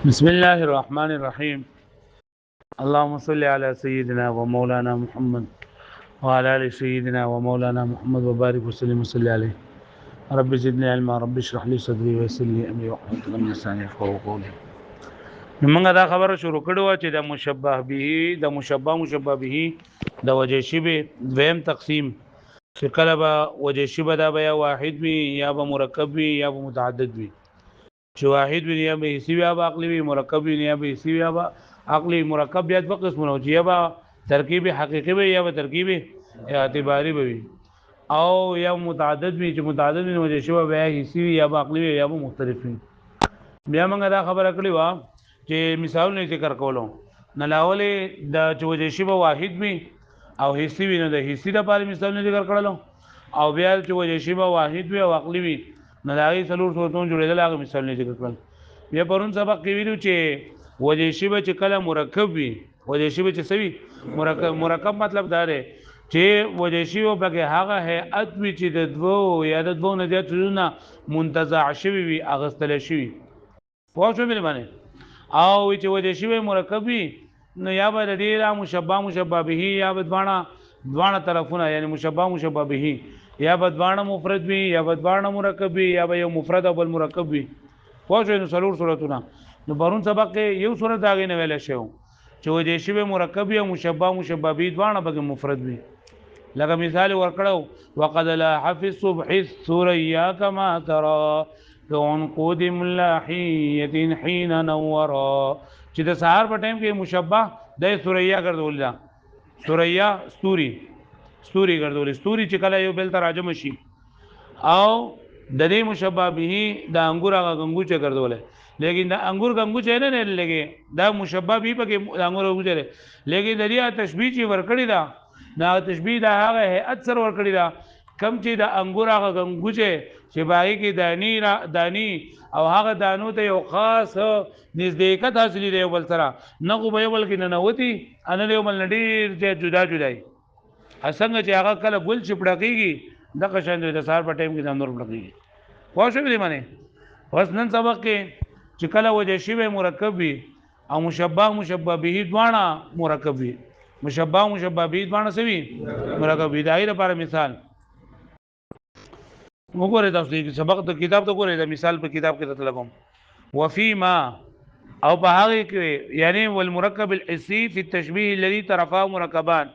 بسم الله الرحمن الرحيم. اللهم صل على سيدنا ومولانا محمد وعلى ال سيدنا ومولانا محمد وبارك وسلم وصل عليه. رب زدني علما، رب اشرح لي صدري ويسر لي امري واحلل عقدة من لساني يفقهوا قولي. موږ دا خبره شروع کړو چې د مشبه به د مشبه به د وجه شبه دویم تقسیم چې کله به وجه شبه دا به واحد وي یا به مرکب وي یا به متعدد وي. چې واحد وي یا به حسي یا به عقلي وي، مرکب وي یا به حسي یا به عقلي. مرکب بیا دوه قسمونه چې یا به ترکیب حقيقي وي یا به ترکیب اعتباري وي، او یا متعدد وي چې متعدد وي وجه شبه به حسي یا به عقلي یا به مختلف وي. بیا موږ دا خبره کړې و چې مثالونه ذکر کولو نه لاولې د وجه شبه واحد وي او حسي وي، نو د حسي د لپاره مثالونه ذکر کړلو، او بیا چې وجه شبه واحد وي او عقلي وي نه داغي څلور صورتونه جوړېدل، هغه مثالونه ذکر کړل. بیا پرون سبق کې ویلو چې وجه شبه چې کله مرکب وي، وجه شبه چې سوي مرکب مطلب دا دی چې وجه شبه بګه هغه هيئت وي چې د دوه یا د دوه نه زیات نه منتزع شوی وي، اغستل شوی. پوه شو مې باندې؟ او چې وجه شبه مرکب وي نو یا به د دې را مشبه به یا به دوانه طرفونه، یعنی مشبه به یا به دوانه مفرد وي یا به دوانه مرکب وي یا به یو مفرد او بل مرکب وي. پوه شو؟ نو څلور صورتونه. نو پرون سبق کې یو صورت داغې نه ویل شو چې وجه شبه مرکب یا مشبه به دوانه به مفرد وي. لکه مثال ورکړو وقد لا حفظ الصبح الثريا كما ترى كعنقود ملاحيه حين نورا. چې د سحر په ټیم کې مشبه د ثريا ګرځول دا ثريا ستوري ګرځول، ستوري چې کله یو بل ته راجم شي، او د دې مشبه به د انګور هغه غنګوچه ګرځول، لیکن د انګور غنګوچه نه لګي دا مشبه به پکې د انګور غنګوچه، لیکن د دې تشبیه چې ورکړی دا نه تشبیه دا هغه هيئت سره ورکړی دا کم چې د انګور هغه غنګوچه چې باغی کې دانی او هغه دانو ته یو خاص نزدېکت حاصلې دی بل سره نه غو به بل کې نه نوتی ان له بل نډیر جدای څنګه چې هغه کله ګل چپړکیږي د قشند د سار په ټیم کې د نور پړکیږي. خو شو دې معنی اوس نن سبق کې چې کله وجه شبه مرکب وي او مشبه به دوانه مرکب وي، مشبه به دوانه سوي مرکب وي. دا لپاره مثال وګورئ، تاسو دې سبق ته کتاب ته ګورئ، دا مثال په کتاب کې ته لګوم. وفيما او په هغه کې یعنی والمرکب الحسي في التشبيه الذي طرفاه مرکبان،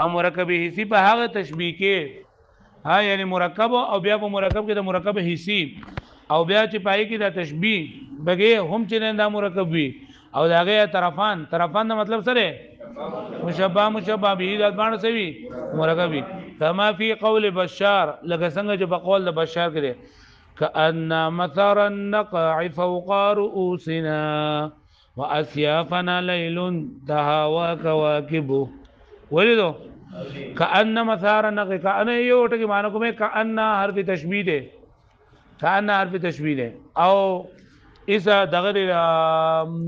او مرکب حسي په هغه تشبيه کې یعنی مرکب او بیا په مرکب کې د مرکب حسي او بیا چې پای کې د تشبيه بګي هم چې دا مرکب وي او داغه طرفان د مطلب سره مشبه به د باندې سوي مرکب وي. کما فی قول بشار، لکه څنګه چې په قول د بشار کې كأن مثار النقع فوق رؤوسنا وأسيافنا ليل تهاوى كواكبه. ولدو كأن مثار النقع، كأن یو ټکی معنی کومه كأن حرف تشبیه ده، كأن حرف تشبیه ده، او اذا دغه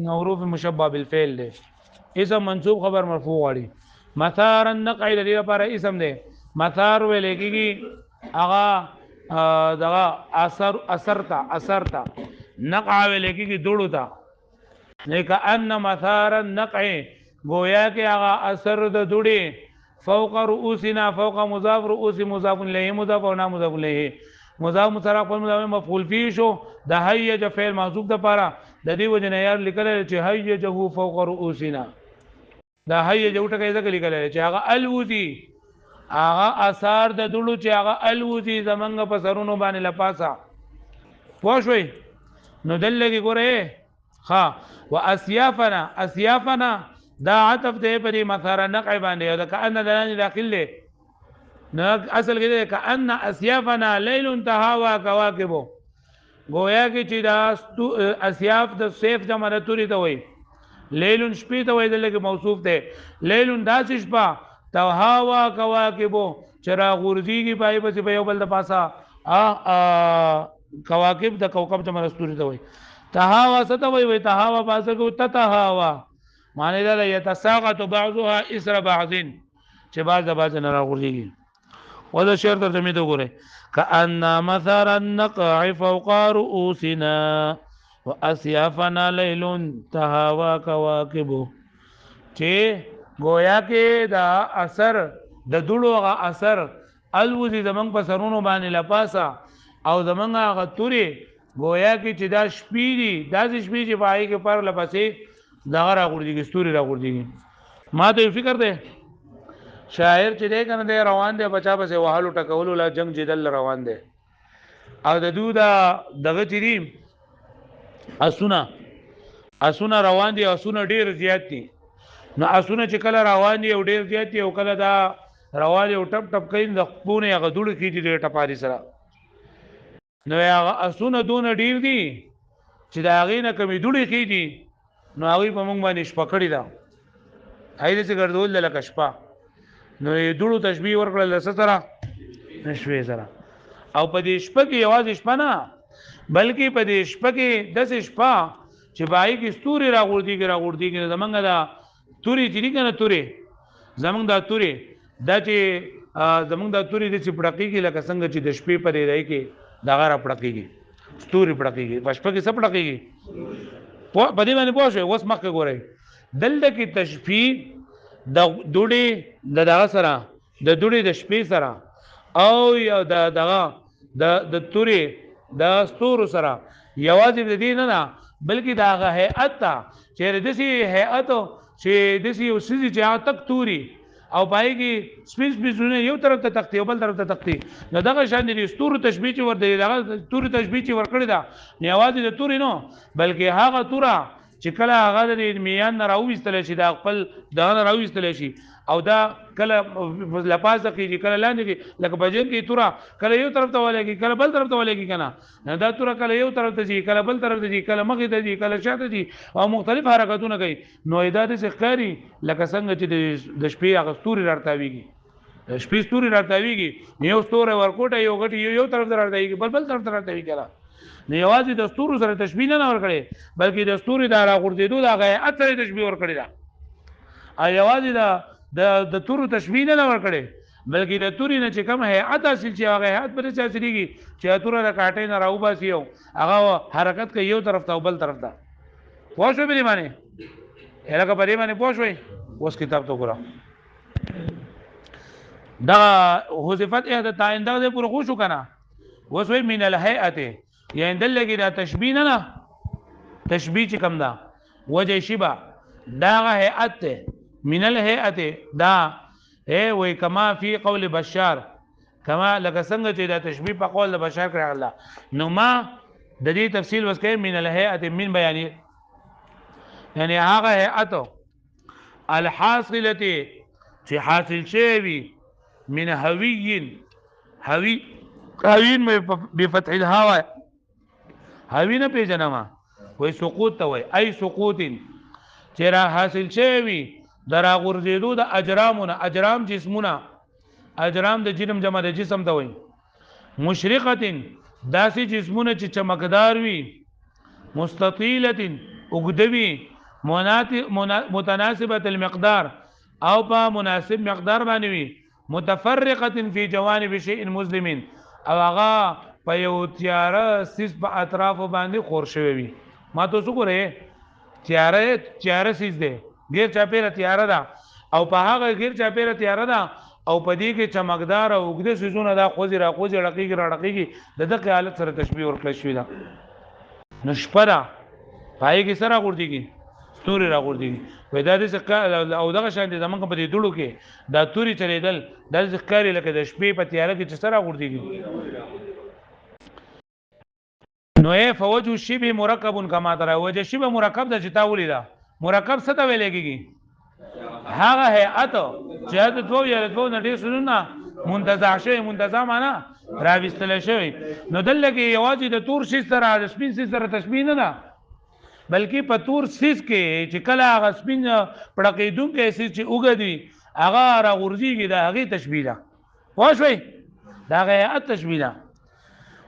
حروف مشبه بالفعل ده، اسم منصوب خبر مرفوع واړي. مثار النقع لري لپاره اسم ده، مثار ویل کېږي هغه دغه اثرتا نقع ویل کېږي دوړو ته، لیکن ان مثار النقع گویا کې هغه اثر د دوړي فوق رؤوسنا، فوق مضاف رؤوس مضاف الیه مضاف او نامضاف الیه مضاف مصرف مضاف مفعول فيه شو د هيج فعل محذوف د پاره د دې وجه نه یار لیکل چې هيجه فوق رؤوسنا، دا هيج وټکه ځکه لیکل چې هغه الوذي هغه اثار د دوړو چې هغه الوذي زمنګ په سرونو باندې لپاسا. پوه شوي؟ نو دلته ګوره ها واسيافنا دا عطف ته په مثار نقع باندې او دا کأن دلان داخل له نو اصل کې کأن اسيافنا ليل تهاوى كواكبه، گویا کې چې دا اسياف د سيف جمع د توري ته وای، ليل شپې ته وای، دلته موصوف ده ليل داس شپه تهاوى كواكبه چرا غورځيږي پای په یو بل د پاسا کواکب د کوكب جمع رستوري ته وای. تهاوى ستوي وای تهاوى پاسه کو تتهاوى معنی دا يتساقط بعضها اسر بعض چې بعض د بعض نه راغورځيږي. ودا شعر ترجمه ته ګوره كأن مثار النقع فوق رؤوسنا واسیافنا لیل تهاوا کواکبو چې گویا کې دا اثر د دړو غ اثر الوزي زمنګ په سرونو باندې لپاسا او زمنګ غ توري گویا کې چې دا شپې دي دا شپې چې پای کې پر لپاسې دغه را غورځي ستوري را غورځي ما ته فکر ده شاعر چې دی کنه دی روان دی بچا پسې وهلو ټکولو لا جنگ جدل روان دی او د دودا دغه چری اسونه روان دي اسونه ډیر زیات دي نو اسونه چې کله روان دي او ډیر زیات دي او کله دا روان دي او ټپ ټپ کین د خپونه غدوړ کیږي د ټپاري سره نو هغه اسونه دون ډیر دي چې دا غینه کمی دوړي کیږي نو هغه په موږ باندې شپکړی دا هایله چې ګرځول لکه شپه نو دوړو تشبیه ورکړل سره نشوي سره او په دې شپه کې یوازې شپه نه بلکې په دې شپه کې د شپه چې بای کې ستوري راغورځي زمونږ دا توري چې کنه توري زمونږ دا توري دا چې زمونږ دا توري د چپړقېږي لکه څنګه چې د شپې په دی راي کې دغه را پړقېږي ستوري پړقېږي په شپه کې څه پړقېږي په دې باندې پوه شئ اوس مخکې ګورئ دلته کې تشبیه د دوړې دغه سره د دوړې د شپې سره او یا دغه د توري د ستورو سره یوازې د دې نه بلکې دا هغه هيئت ته چې د دې هيئت چې د دې یو سړي چې تک توري او پایږي سپیسونه یو طرف ته تختی او بل طرف ته تختی نو دغه شان دي ستورو تشبیه چې ور دي دغه توري تشبیه چې ور کړی دا یوازې د توري نو بلکې هغه تورا چې کله هغه د میان راوېستل شي دا خپل دغه راوېستل شي او دا کله لپاسه کې کله لاندې کې لکه بجن کې تورا کله یو طرف ته ولګي کله بل طرف ته ولګي کنه دا تورا کله یو طرف ته ځي کله بل طرف ته ځي کله مخې ته ځي کله شاته ځي او مختلف حرکتونه کوي نو دا د ښکاری لکه څنګه چې د شپې هغه ستوري راټاويږي شپې ستوري راټاويږي یو ستوره ورکوټه یو غټي یو طرف ته راټاويږي بل طرف ته راټاويږي کله نه یوازې د ستورو سره تشبیه نه ور کړي بلکې د ستوري د راغورځېدو د غیرت سره تشبیه ور کړي دا یوازې د تورو تشبیه نه ور کړي بلکې د توري نه چې کوم هيئت حاصل شي هغه هيئت پر څه سړيږي چې تور د کاټې نه راو باسي او هغه حرکت کوي یو طرف ته او بل طرف ته پوه شو به معنی هغه په دې باندې پوه شوي اوس کتاب ته ګورم دا حذفت احد تاینده د پور خو شو کنه وسوي من الهيئه يعني دلګي دا تشبیه نه تشبیه چې کوم دا وجه شبه دا هيئت من الهيئه دا وي کما فی قول بشار کما لکه څنګه چې دا تشبیه په قول د بشار کړه الله نو ما د دې تفصیل وسکې من الهيئه من بیان یعنی هغه هيئت الحاصله چې حاصل شوی من هوی بفتح الهواء هوی نه پیژنما وای سقوط ته وای ای سقوط چې را حاصل شوی درا غورځېدو د اجرامونه اجرام جسمونه اجرام د جسم جمع د جسم ته وای مشرقه داسې جسمونه چې چمکدار وي مستطیله وګدوي متناسبه المقدار او په مناسب مقدار باندې وي متفرقه فی جوانب شیء مظلم او هغه په یو تیاره سیس په اطراف باندې خور شوی وي ما تاسو ګورئ تیاره سیس دی غیر چاپیره تیاره ده او په هغه غیر چاپیره تیاره ده او په دې کې چمکدار او وګړي سيزونه دا خوځي راقيږي د دغه حالت سره تشبيه ورکړل شوی ده نشپره پای کې سره ورتيږي ستوري راغورځي وای دا د او دغه شان دي زمونږ په دې ډړو کې دا توري چلیدل د ښکاری لکه د شپې په تیاره کې چې سره راغورځي نو فوجه شبه مرکب کما ترى وجه شبه مرکب د چتا ولیدا مرکب څه ته ویل کېږي هغه هيئت چې د دوه یا دوه نډې سنونه منتزع شوی منتزع معنا راوستل شوی نو دلته یوازې د تور شي سره د سپین شي سره تشبیه نه ده بلکې په تور سیس کې چې کله هغه سپین پړقېدونکې سیس چې وګدي هغه راغورځيږي دا هغه تشبیه ده پوه شئ دا هغه تشبیه ده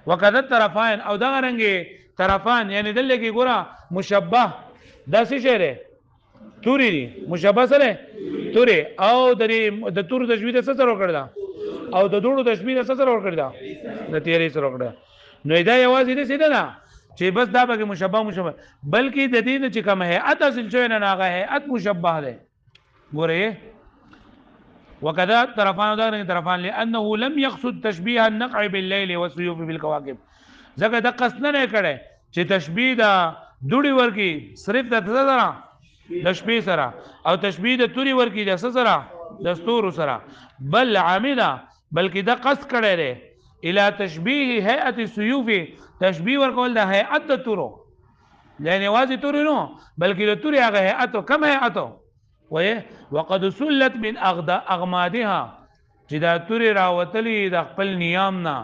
وکذا طرفان او دا رنګي طرفان یعنی دلته کې ګوره مشبه دا څه شی دی توري دي مشبه سره توري او د تور تشبیه سره وکړه او د دوړو تشبیه سره وکړه د تیرې سره وکړه نو دا یوازې دې څه نه چې بس دا به مشبه بلکې د دې نه چې کوم هيئت اصل شوی نه هغه هيئت مشبه ده ګوره وكذا طرفان دا طرفان لانه لم يقصد تشبيه النقع بالليل والسيوف بالكواكب ځکه د قصد نه کړي چې تشبيه دا دوړي ورکی صرف د سره د شپې سره او تشبيه د توري ورکی د سره د ستورو سره بل عامله بلکې د قصد کړي لري الى تشبيه هيئه السيوف تشبيه ورکول د هيئت د تورو لانه واځي توري نو بلکې د توري هغه هيئت کم هيئت وقد سلت من اغمادها چې دا توري راوتلی د خپل نیام نه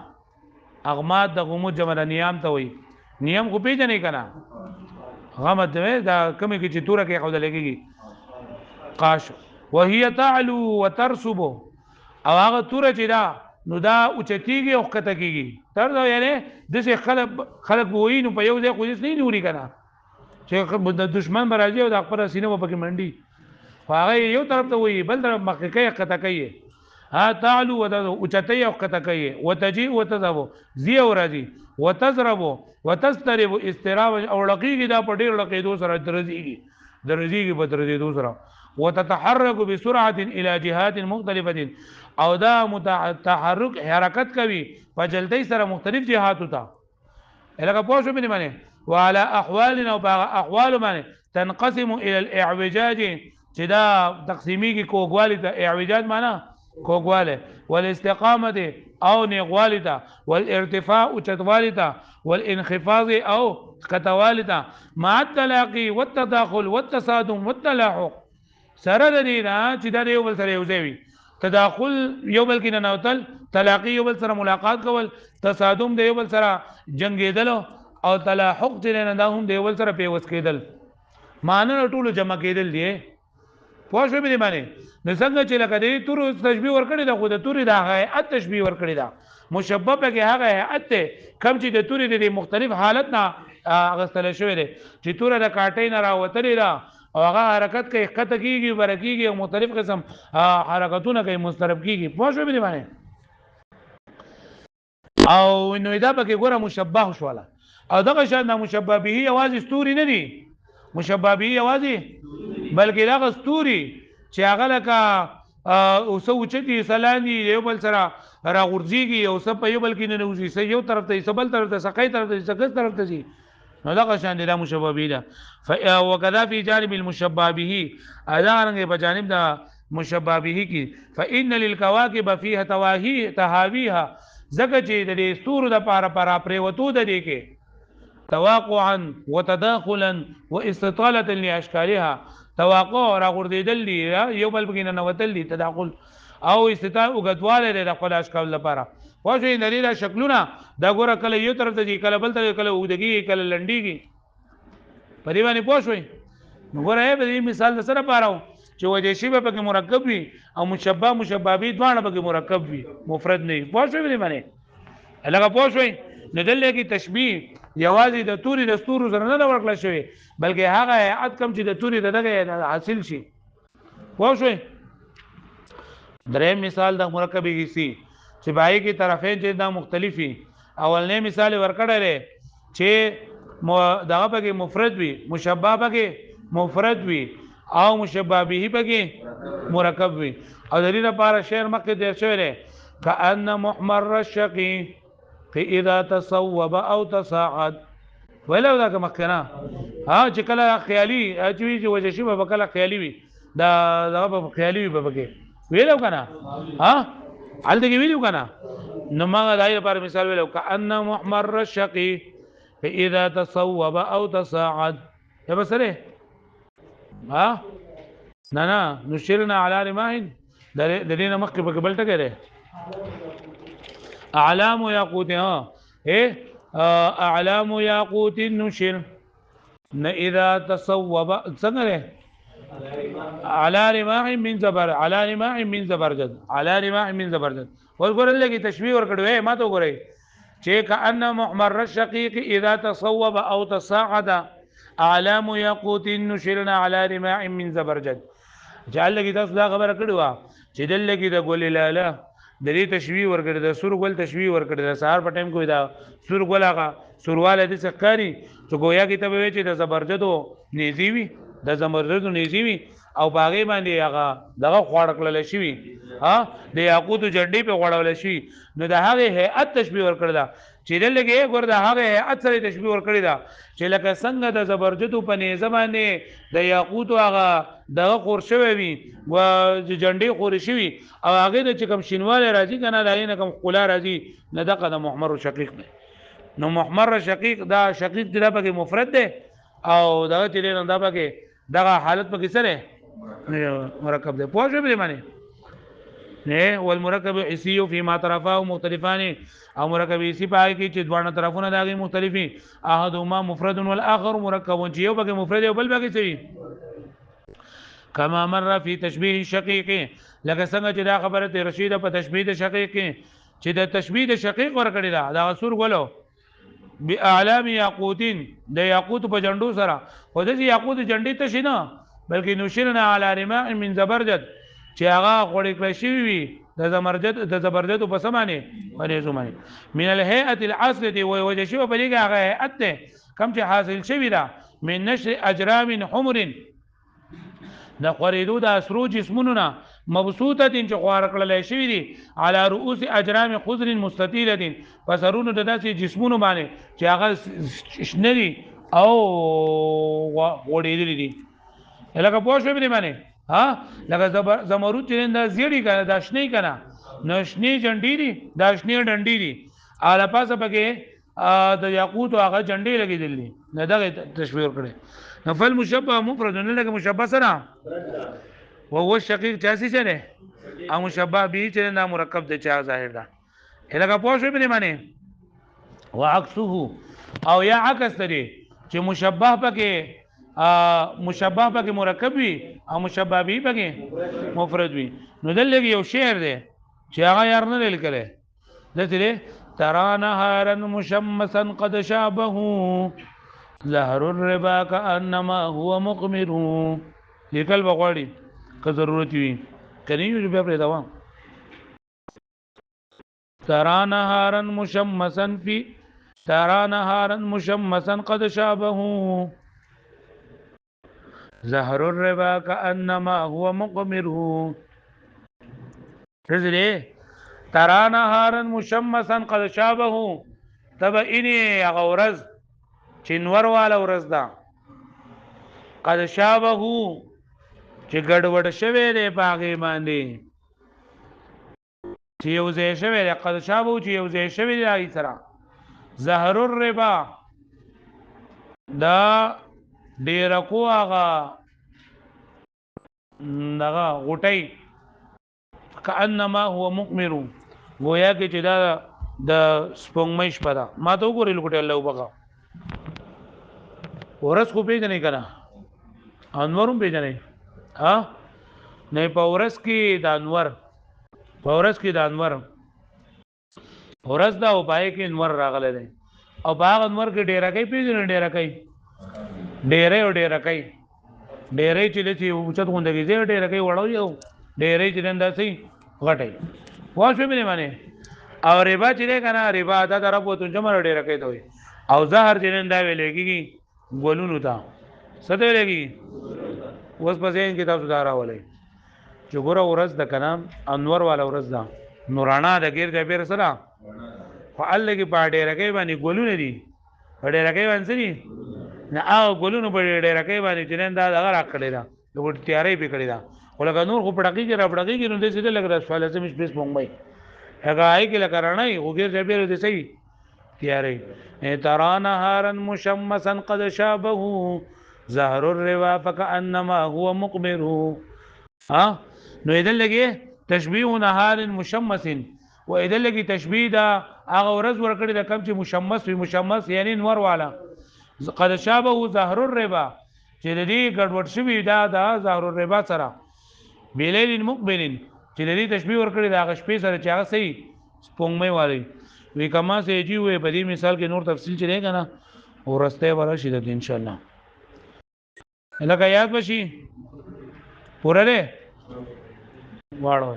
اغماد د غمو جمع نیام ته وي نیام خو پیژنې کنه غمد دا کومه کې چې توره کې خو د لګيږي قاش وهي تعلو وترسب او هغه توره چې دا نو دا اوچتیږي او کته کیږي تر دا یعنی د خلک وایي نو په یو ځای خو هیڅ نه نوري کنه چې د دشمن برازي او د خپل سینه په کې منډي هغه یو طرف ته وایي بل طرف مخ کې کته کوي ها تعلو اوچتي او کته کوي وتجي وتذهب زي او راځي وتزرب وتسترب استراب او لقيږي دا په ډیر لقیدو سره درځيږي په درځيدو سره وتتحرك بسرعه الى جهات مختلفه او دا متحرك حرکت کوي په جلدی سره مختلف جهات ته لکه پوه شو باندې وعلى احوال او احوال باندې تنقسم الى الاعوجاج چې دا تقسیمی کی کوګوالی ته اعوجاج معنا کوګواله والاستقامه او نغوالی ته والارتفاع او چتوالی ته والانخفاض او کتوالی ته مع التلاقي والتداخل والتصادم والتلاحق سره د دې نه چې دا یو بل سره یو ځای وي تداخل یو بل کې نه نوتل تلاقي یو بل سره ملاقات کول تصادم د یو بل سره جنگیدل او تلاحق چې نه دا هم د یو بل سره پیوس کېدل معنی ټول جمع کېدل دي پوه شو به باندې نو څنګه چې لکه دې تور تشبيه ورکړی دا خو د توري دا هيئت تشبيه ورکړی دا مشبه به کې هغه هيئت کم چې د توري د مختلف حالت نه اغستل شوی دی چې تور د کاټې نه راوتلی دا او هغه حرکت کوي قطه کیږي ورکیږي او مختلف قسم حرکتونه کوي مسترب کیږي پوه شو به باندې او نو دا به کې ګوره مشبه شواله او دغه شان مشبه به आवाज ستوري نه دي مشبه به आवाज بلکې دا ستوري چې هغه لکه اوسو چتي سلاندي یو بل سره راغورځيږي او سب په یو بل کې نه نوځي یو طرف ته سبل طرف ته سقي طرف ته سقس طرف ته شي نو دا شان دي مشبه به ده وكذا في جانب المشبه به اذانګه په جانب دا مشبه به کی فان للكواكب فيها تهاويها زکه چې د ستورو د پاره پریوتو د دې کې توقعا وتداخلا واستطاله لاشكالها توقع را غردیدل دي یو بل بګینه نوتل دي تداخل او استطاعه وګدواله د خپل اشکال لپاره واښې دلیل شکلونه دا ګوره کله یو طرف ته کله بل طرف کله ودګي کله لنډيږي پرې باندې پوښوي نو ګوره به مثال سره پاره چې وجه شی به پکې مرکب وي او مشبه به دوانه پکې مرکب وي مفرد نه پوښوي باندې لکه پوښوي نو دلته کې تشبيه یوازې د توري د ستورو سره نه ورکړل شوی بلکې هغه هيئت کم چې د توري دغه حاصل شي واو شوي درې مثال د مرکب حصي چې بای کی طرفین چې دا مختلفي اولنې مثال ورکړل چې دغه پکې مفرد وي مشبه پکې مفرد وي او مشبه به پکې مرکب وي او د دې لپاره شعر مکه د شعر کأن محمر الشقي اذا تصوب او تصاعد ولو دا مخکنه چې کله خیالي چې وجه شی به کله خیالي وي دا په خیالي وي به کې ویلو کنه حال دې ویلو کنه نو ما دای لپاره مثال ویلو کأن محمر الشقي اذا تصوب او تصاعد یا بسره نه نشرنا على رماح د دې نه مخکې په بل ټکه ده اعلام یاقوت اعلام یاقوت نشر اذا تصوب څنګه على رماح من زبر على رماح من زبرجد على رماح من زبرجد وګورل لګي تشبيه ورکړو ما ته وګورئ چې کأن محمر الشقيق اذا تصوب او تصاعد اعلام یاقوت نشرنا على رماح من زبرجد جعل لګي تاسو دا خبره کړو چې دل لګي د ګول لاله د دې تشبیه ورکړي د سور ګل تشبیه ورکړي د سهار په ټیم کې دا سور ګل هغه سورواله د څکاري چې گویا کې ته وی چې د زبرجدو نيزي وي د زبرجدو نيزي وي او باغې باندې هغه دغه خوړ کړل شي ها د یاقوت جنډې په غوړول شي نو د هغه هيئت تشبیه ورکړل دا چې دلګي ګور د هغه هيئت سره تشبیه ورکړی دا چې لکه څنګه د زبرجدو په نيزه باندې د یاقوت هغه دغه خور شوی وي و جنډې خور شوی او هغه د کوم شینواله راځي کنه دای نه کوم خلا راځي نه دغه د محمر شقیق نه نو محمر شقیق دا شقیق د پکې مفرد ده او دغه چې نه دا پکې دغه حالت پکې سره مرکب ده پوه شو به معنی نه والمرکب حسی فيما طرفاه مختلفان او مرکب حسی پای کې چې دوه طرفونه دغه مختلفي احدهما مفرد والاخر مرکب چې یو پکې مفرد او بل پکې سوي کما مر فی تشبیه الشقیق لکه څنګه چې دا خبره ته رشید په تشبیه د شقیق چې د تشبیه د شقیق ورکړی دا د سور غلو باعلام یاقوتین د یاقوت په جندو سره خو د یاقوت جندې ته شنه بلکې نشرنا علی رماء من زبرجد چې هغه غوړې کړی شي وي د زبرجد په سمانه باندې زمانه من الهيئه الاصل دی وجه شو په دې هغه هيئت کم چې حاصل شوی دا من نشر اجرام حمر د خریدو د اسرو جسمونو مبسوطه دي چې خوار کړل شي دي على رؤوس اجرام خضر مستطيله فسرونو د داسې جسمونو باندې چې هغه شنري او وړېدلې دي لکه پوه شو به معنی ها لکه زمرود چې دا زیړی کنه دا شنی کنه نو شنی جنډی دي دا شنی ډنډی دي اله پاسه پکې د یاقوت هغه جنډې لګېدلې نه دا تشبیه کړي نفل مشبه مفرد نه لکه مشبه سره وهو الشقيق چاسي چره او مشبه به چې دا مرکب د چا ظاهر ده لکه پوه شو به معنی وعكسه او یا عکس لري چې مشبه پکې مرکب وي او مشبه به پکې مفرد وي نو دلته یو شعر دی چې هغه یار نه لیکل دته ترى نهارا مشمسا قد شابه زهر الربا كانما هو مقمر لیکل بغواړي که ضرورت وي کني یو بیا پرې دا ترى نهارا مشمسا قد شابه زهر الربا كانما هو مقمر رزله ترى نهارا مشمسا قد شابه تبا اني غورز چنور والا ورز دا قد شابه چې ګډوډ شوی دی پاغه باندې چې یو ځای شوی دی قد شابه چې یو ځای شوی دی ای سره زهر الربا دا ډیر کو هغه دغه غټي کانما هو مقمر گویا کې چې دا د سپوږمۍ شپه ده ما ته وګورې لوټه الله وبغه ورځ خو پیژنې کنه انورم پیژنې ها نه په ورځ کې د انور ورځ دا او پای کې انور راغله ده او باغ انور کې ډیره کوي پیژنې ډیره کوي ډېرې چې لته اوچت غونډګي زه ډېرې کوي وړو یو ډېرې چې نن داسې غټي واښو به نه معنی او ربا چې کنه ربا دا طرف وته جمع ډېرې کوي دوی او زهر چې نن دا ویلېږي ګولونو تا څه دی لګي اوس په ځین کې تاسو دارا ولې چې ګوره ورځ د کنه انور والا ورځ دا نورانا د غیر د بیر سره خو الله کې په ډېرې کوي باندې ګولونه دي په ډېرې کوي باندې نه او ګلونو په ډېر کې باندې چې نن دا هغه راکړی دا د تیارې به کړی دا ولکه نور خو پړقې کې را پړقې کې نو دې څه لګ را سوال سم سپیس مونږ هغه آی کې لکه رانای وګیر دې به دې صحیح تیارې ترى نهارا مشمسا قد شابه زهر الروا فكانما هو مقمر ها نو اذا لګي تشبيه نهار مشمس و اذا لګي تشبيه دا هغه ورځ ورکړی دا کم چې مشمس یعنی نور والا قد شابه زهر الربا چې د دې ګډوډ شوی دا د زهر الربا سره بلیل مقبل چې د دې تشبیه ورکړي دا غشپې سره چې هغه صحیح سپوږمۍ والی وی کما سه جی وې په دې مثال کې نور تفصیل چي دی کنه ورسته ورشي د ان شاء الله لکه یاد بشي پوره ده واړو